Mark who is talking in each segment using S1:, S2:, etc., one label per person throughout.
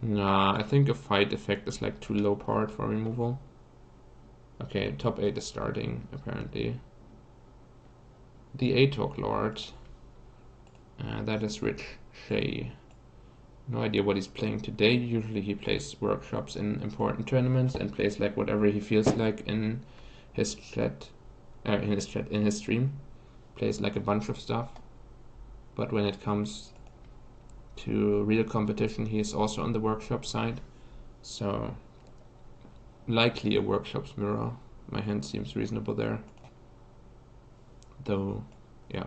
S1: Nah, I think a fight effect is like too low powered for removal. Okay, top 8 is starting, apparently. The Atok Lord. That is Rich Shay. No idea what he's playing today. Usually he plays workshops in important tournaments and plays like whatever he feels like in his in his stream. Plays like a bunch of stuff. But when it comes to real competition, he is also on the workshop side. So likely a workshops mirror. My hand seems reasonable there. Though, yeah.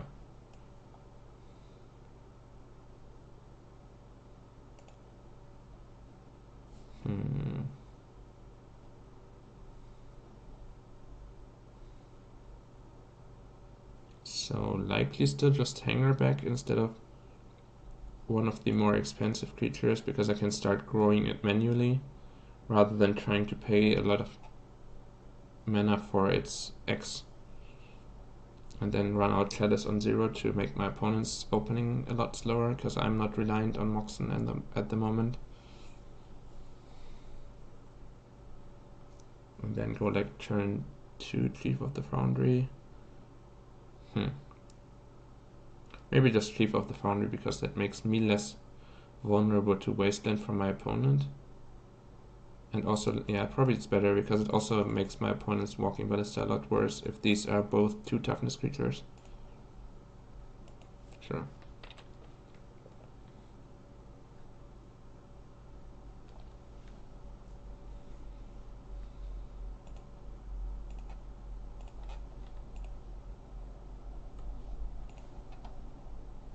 S1: So likely still just hanger back instead of one of the more expensive creatures because I can start growing it manually rather than trying to pay a lot of mana for its X and then run out Chalice on 0 to make my opponent's opening a lot slower because I'm not reliant on Moxen at the moment. And then go like turn 2 Chief of the Foundry. Maybe just Chief of the Foundry because that makes me less vulnerable to Wasteland from my opponent. And also, yeah, probably it's better because it also makes my opponent's Walking Ballista a lot worse if these are both 2 toughness creatures. Sure.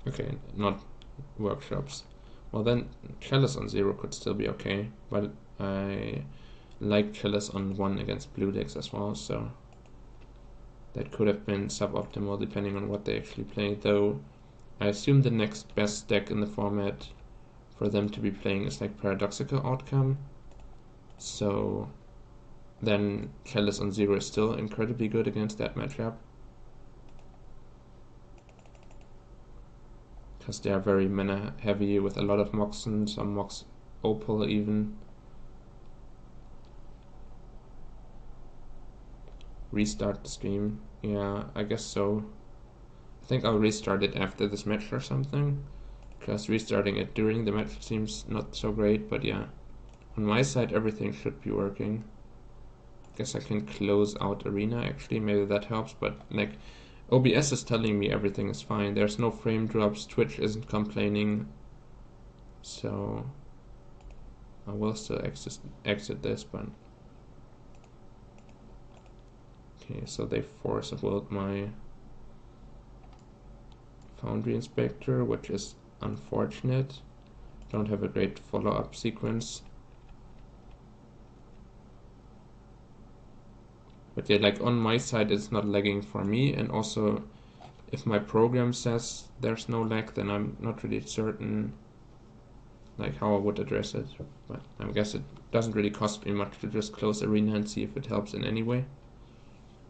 S1: Okay, not workshops. Well then, Chalice on 0 could still be okay, but I like Chalice on 1 against blue decks as well, so that could have been suboptimal depending on what they actually play, though I assume the next best deck in the format for them to be playing is like Paradoxical Outcome, so then Chalice on 0 is still incredibly good against that matchup. Because they are very mana heavy with a lot of Moxen, some Mox Opal even. Restart the stream. Yeah, I guess so. I think I'll restart it after this match or something. Because restarting it during the match seems not so great, but yeah. On my side, everything should be working. Guess I can close out Arena actually, maybe that helps, but like OBS is telling me everything is fine. There's no frame drops, Twitch isn't complaining, so I will still exit this, but okay, so they force willed my Foundry Inspector, which is unfortunate. Don't have a great follow-up sequence. But yeah, like on my side it's not lagging for me, and also if my program says there's no lag, then I'm not really certain like how I would address it. But I guess it doesn't really cost me much to just close Arena and see if it helps in any way.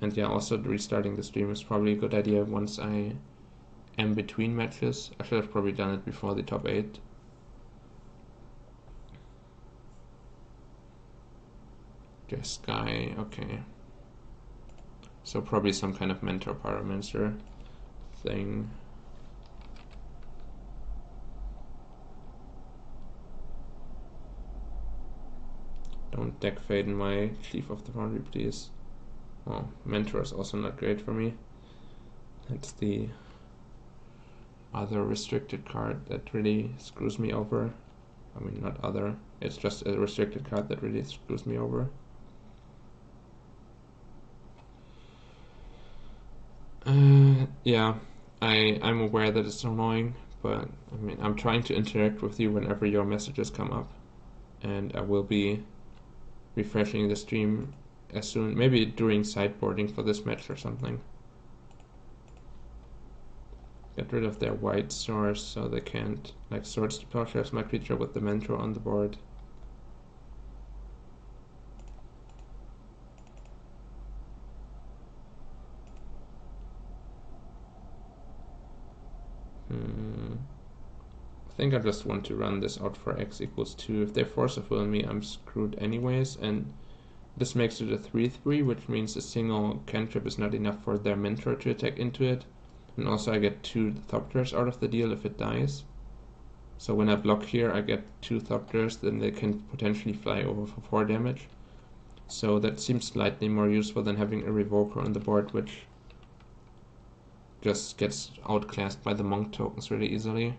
S1: And yeah, also restarting the stream is probably a good idea once I am between matches. I should have probably done it before the top 8. This guy, okay. So probably some kind of Mentor Pyromancer thing. Don't deck fade in my Chief of the Foundry, please. Oh, Mentor is also not great for me. That's the other restricted card that really screws me over. I mean, not other. It's just a restricted card that really screws me over. Yeah, I'm aware that it's annoying, but I mean, I'm trying to interact with you whenever your messages come up, and I will be refreshing the stream as soon, maybe during sideboarding for this match or something. Get rid of their white source so they can't like Swords to Plowshares my creature with the Mentor on the board. I think I just want to run this out for x equals 2. If they force of will me, I'm screwed anyways, and this makes it a 3-3, which means a single cantrip is not enough for their mentor to attack into it. And also I get 2 Thopters out of the deal if it dies. So when I block here, I get 2 Thopters, then they can potentially fly over for 4 damage. So that seems slightly more useful than having a Revoker on the board, which just gets outclassed by the Monk tokens really easily.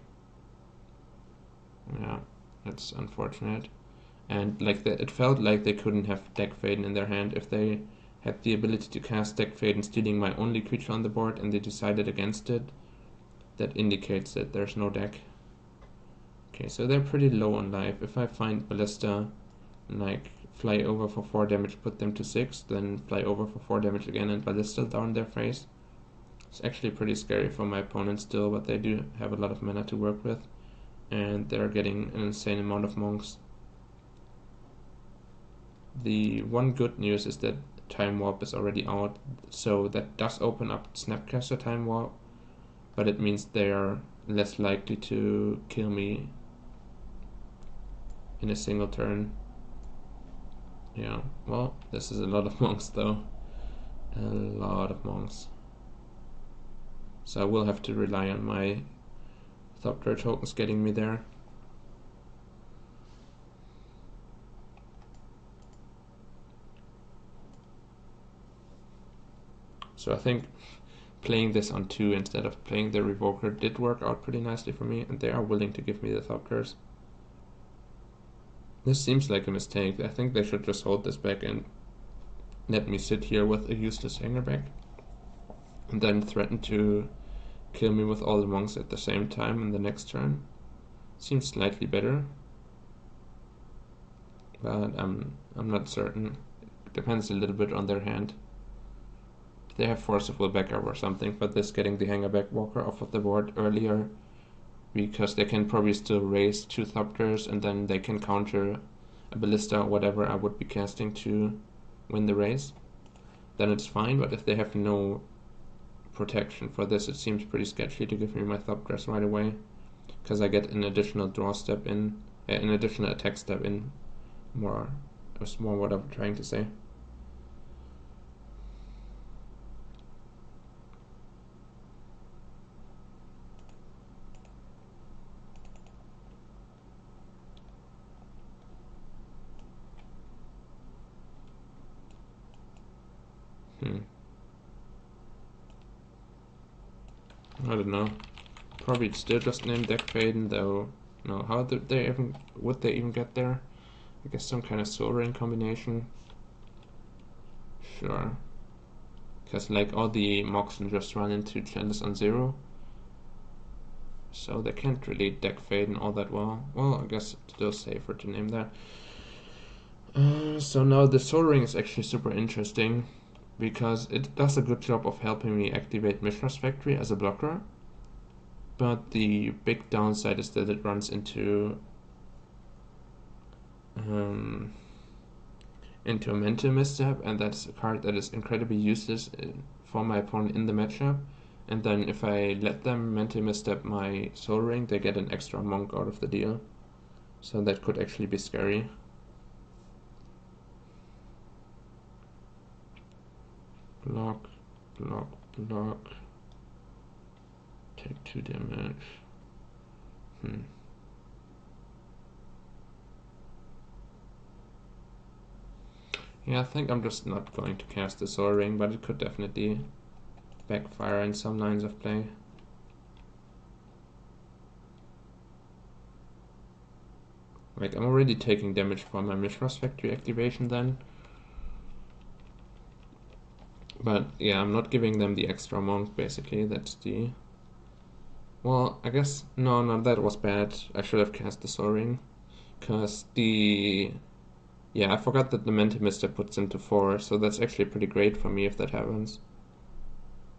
S1: Yeah, that's unfortunate. And like that, it felt like they couldn't have Deck Faden in their hand if they had the ability to cast Deck Faden, stealing my only creature on the board, and they decided against it. That indicates that there's no deck. Okay, so they're pretty low on life. If I find Ballista and like fly over for 4 damage, put them to 6, then fly over for 4 damage again and Ballista down their face. It's actually pretty scary for my opponent still, but they do have a lot of mana to work with. And they're getting an insane amount of monks. The one good news is that Time Warp is already out, so that does open up Snapcaster Time Warp, but it means they are less likely to kill me in a single turn. Yeah, well, this is a lot of monks though. A lot of monks. So I will have to rely on my Thopter tokens getting me there. So I think playing this on 2 instead of playing the Revoker did work out pretty nicely for me, and they are willing to give me the Thopters. This seems like a mistake. I think they should just hold this back and let me sit here with a useless hanger back, and then threaten to kill me with all the monks at the same time in the next turn. Seems slightly better, but I'm not certain. It depends a little bit on their hand. They have Force of Will backup or something, but this getting the Hangerback Walker off of the board earlier, because they can probably still raise 2 Thopters and then they can counter a Ballista or whatever I would be casting to win the race. Then it's fine, but if they have no protection for this, it seems pretty sketchy to give me my Thopters right away, because I get an additional draw step in, an additional attack step in. That's more what I'm trying to say. I don't know. Probably still just name Deck Faden though. No, how would they even get there? I guess some kind of Soul Ring combination. Sure. Because like all the Moxen just run into Chalice on 0. So they can't really Deck Faden all that well. Well, I guess it's still safer to name that. So now the Soul Ring is actually super interesting, because it does a good job of helping me activate Mishra's Factory as a blocker. But the big downside is that it runs into a Mental Misstep, and that's a card that is incredibly useless for my opponent in the matchup. And then if I let them Mental Misstep my Soul Ring, they get an extra monk out of the deal. So that could actually be scary. Block, block, block. Take 2 damage. Yeah, I think I'm just not going to cast the Soul Ring, but it could definitely backfire in some lines of play. Like, I'm already taking damage from my Mishra's Factory activation then. But yeah, I'm not giving them the extra monk, basically. That's the... Well, I guess... No, that was bad. I should have cast the Soul Ring. Because the... Yeah, I forgot that the Mental Misstep puts into 4, so that's actually pretty great for me if that happens.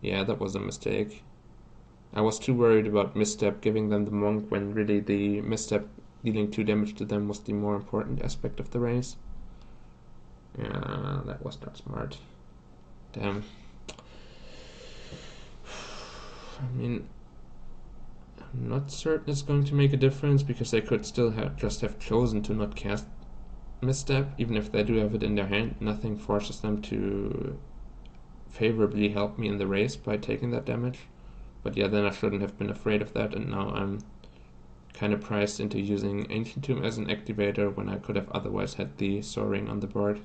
S1: Yeah, that was a mistake. I was too worried about Misstep giving them the monk, when really the Misstep dealing 2 damage to them was the more important aspect of the race. Yeah, that was not smart. Damn. I mean, I'm not certain it's going to make a difference, because they could still just have chosen to not cast Misstep. Even if they do have it in their hand, nothing forces them to favorably help me in the race by taking that damage. But yeah, then I shouldn't have been afraid of that, and now I'm kind of priced into using Ancient Tomb as an activator when I could have otherwise had the Soaring on the board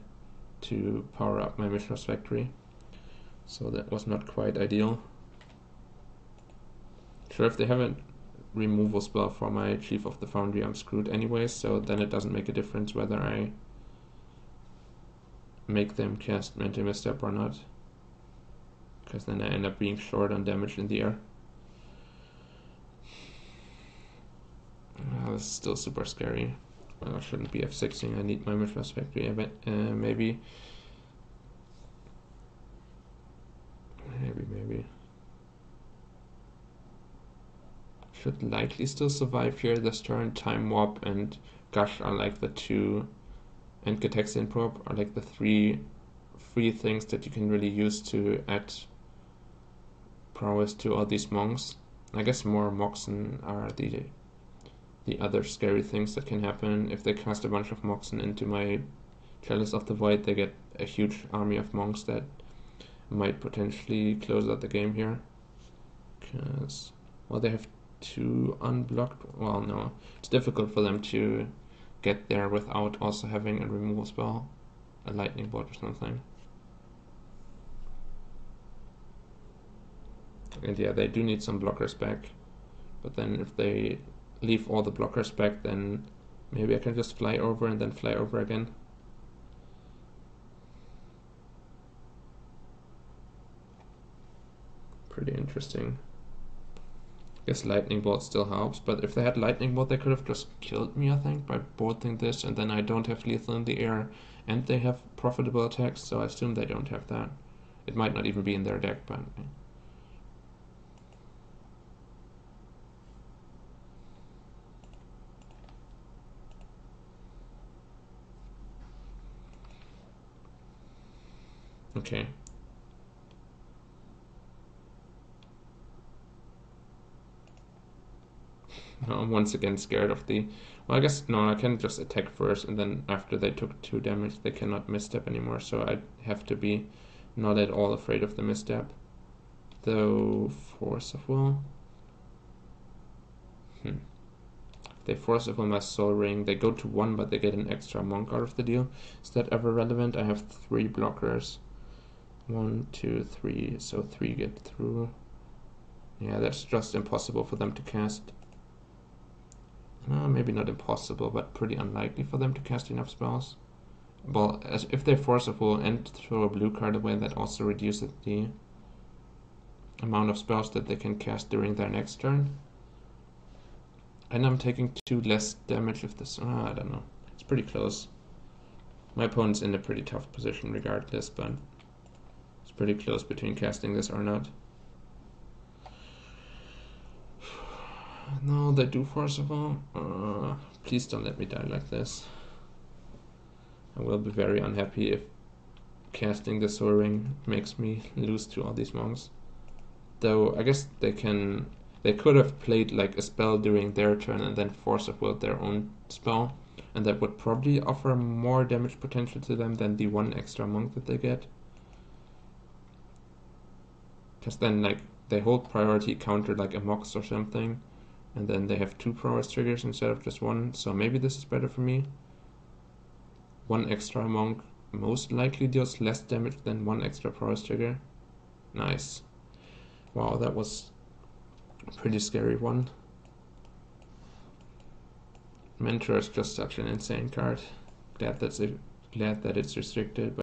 S1: to power up my Mishra's Factory. So that was not quite ideal. Sure, if they have a removal spell for my Chief of the Foundry, I'm screwed anyways, so then it doesn't make a difference whether I make them cast Mental Misstep or not, because then I end up being short on damage in the air. This is still super scary. Well, I shouldn't be F6ing, I need my Mishra's Factory. Maybe. Should likely still survive here this turn. Time Warp and Gush are like the two, and Gataxian Probe are like the three free things that you can really use to add prowess to all these monks. I guess more Moxen are the other scary things that can happen. If they cast a bunch of Moxen into my Chalice of the Void, they get a huge army of monks that might potentially close out the game here. Because, well, they have two unblocked. Well, no, it's difficult for them to get there without also having a removal spell, a lightning bolt or something. And yeah, they do need some blockers back. But then if they leave all the blockers back, then maybe I can just fly over and then fly over again. Pretty interesting. Guess Lightning Bolt still helps, but if they had Lightning Bolt, they could have just killed me, I think, by bolting this, and then I don't have lethal in the air, and they have profitable attacks, so I assume they don't have that. It might not even be in their deck, but... Okay. Now I'm once again scared of the... Well, I guess, no, I can just attack first, and then after they took 2 damage, they cannot misstep anymore, so I have to be not at all afraid of the misstep. Though, Force of Will... They Force of Will my Soul Ring. They go to 1, but they get an extra monk out of the deal. Is that ever relevant? I have 3 blockers. 1, 2, 3, so 3 get through. Yeah, that's just impossible for them to cast. Maybe not impossible, but pretty unlikely for them to cast enough spells. Well, if they Force of Will and throw a blue card away, that also reduces the amount of spells that they can cast during their next turn. And I'm taking 2 less damage if this... I don't know. It's pretty close. My opponent's in a pretty tough position regardless, but it's pretty close between casting this or not. No, they do Force of Will. Please don't let me die like this. I will be very unhappy if casting the Soul Ring makes me lose to all these monks. Though, I guess they could have played like a spell during their turn and then Force of Will their own spell, and that would probably offer more damage potential to them than the 1 extra monk that they get. Because then, like, they hold priority counter like a Mox or something, and then they have 2 prowess triggers instead of just 1, so maybe this is better for me. 1 extra monk most likely deals less damage than 1 extra prowess trigger. Nice. Wow, that was a pretty scary one. Mentor is just such an insane card. Glad that it's restricted.